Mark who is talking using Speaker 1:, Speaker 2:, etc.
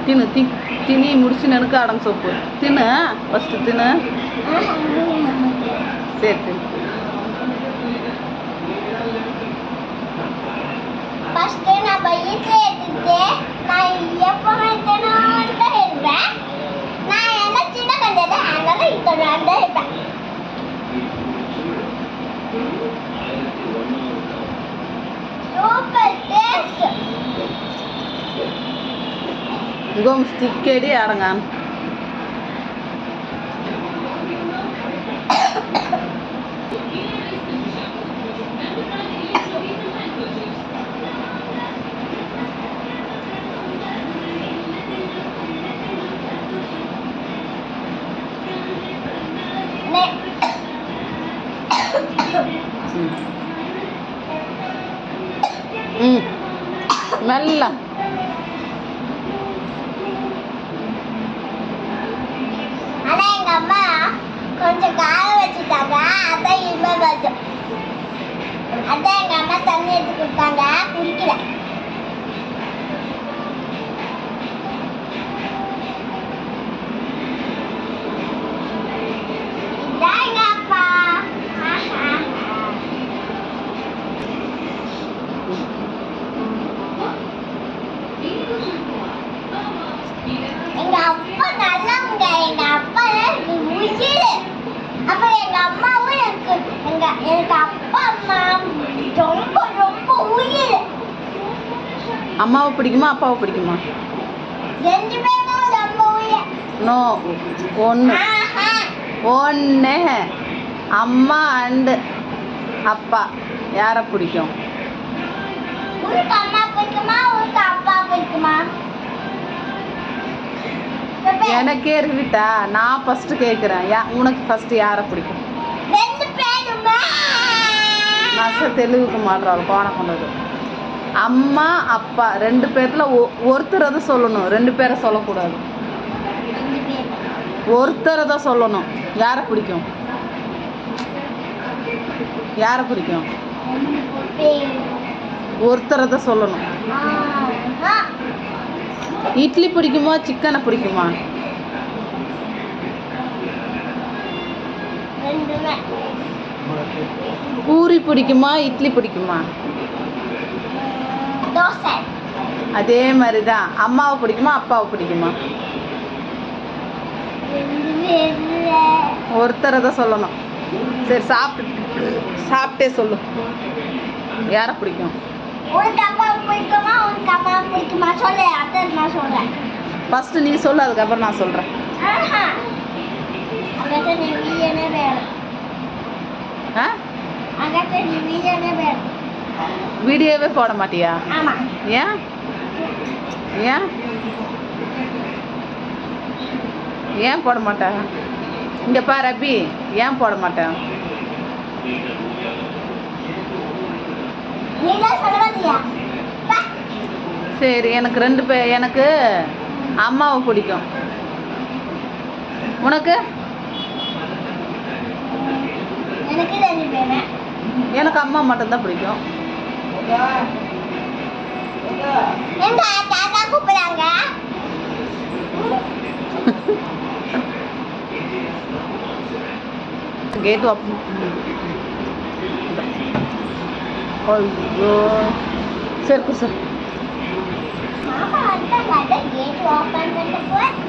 Speaker 1: தின்னு தினி முடிச்சு எனக்கு அடம் சோப்பு தின்னு ஃபஸ்ட்டு தின்னு. சரி தின்னு.
Speaker 2: ஃபஸ்ட்டு நான் பையத்தை எடுத்துட்டு நான் எப்போ எடுத்தேன்னு இருப்பேன். நான் என்ன சின்ன கண்டது அதனால இப்போ நான் தான் இருப்பேன். Super taste.
Speaker 1: Gom stick di arangan. Mella.
Speaker 2: ஆனா எங்க அம்மா கொஞ்சம் காய வச்சுட்டாங்க. அதான் இனிமே வச்சோம். அதான் எங்க அம்மா தண்ணி எடுத்து கொடுத்தாங்க, குடிக்கல. இதான் எங்க அப்பா. எங்க அப்பா நல்லவங்க. எங்க அப்பா உயிர். அப்புறம் எங்க அம்மாவும் எனக்கு அப்பா அம்மா ரொம்ப ரொம்ப உயிர்.
Speaker 1: அம்மாவை பிடிக்குமா அப்பாவை பிடிக்குமா?
Speaker 2: ரெண்டு பேரும் ரொம்ப உயிர்.
Speaker 1: நோ ஒன்று ஒன்று அம்மா அண்டு அப்பா யாரை பிடிக்கும்?
Speaker 2: உனக்கு அம்மா பிடிக்குமா உனக்கு அப்பா பிடிக்குமா?
Speaker 1: எனக்கே இருக்குட்டா. நான் ஃபர்ஸ்ட் கேட்குறேன். உனக்கு ஃபர்ஸ்ட் யாரை பிடிக்கும்?
Speaker 2: ரெண்டு பேருமே.
Speaker 1: நான் தெளிவுக்கு மாட்டுறாரு கோண கொண்டது. அம்மா அப்பா ரெண்டு பேர்த்துல ஒருத்தரை தான் சொல்லணும், ரெண்டு பேரை சொல்லக்கூடாது. ஒருத்தரை தான் சொல்லணும். யாரை பிடிக்கும்? யாரை பிடிக்கும்? ஒருத்தரை தான் சொல்லணும். இட்லி பிடிக்குமா சிக்கனை பிடிக்குமா? பூரி பிடிக்குமா இட்லி பிடிக்குமா?
Speaker 2: தோசை.
Speaker 1: அதே மாதிரி தான். அம்மாவை பிடிக்குமா அப்பாவை பிடிக்குமா? ஒருத்தரை தான் சொல்லணும். சரி சாப்பிட்டே சொல்லு. யாரை பிடிக்கும்?
Speaker 2: உனக்கு அப்பா பிடிக்குமா உனக்கு அம்மா பிடிக்குமா சொல்லு. அதான் நான் சொல்றேன்.
Speaker 1: ஃபர்ஸ்ட் நீ சொல்லு, அதுக்கப்புறம் நான் சொல்றேன்.
Speaker 2: அங்கத்த நீ வீடியோனே வேணும். அங்கத்த நீ வீடியோனே வேணும்.
Speaker 1: வீடியோவே போட மாட்டியா?
Speaker 2: ஆமா.
Speaker 1: ஏன் ஏன் ஏன் போட மாட்டேன்? இங்க பாரு அபி, ஏன் போட மாட்டேன்? சரி எனக்கு எனக்கு அம்மாவை பிடிக்கும். உனக்கு? எனக்கு அம்மா மட்டும்தான் பிடிக்கும். கேட் ஐயோ சரி சார்.
Speaker 2: கேட் ஓபன் பண்ணிட்டு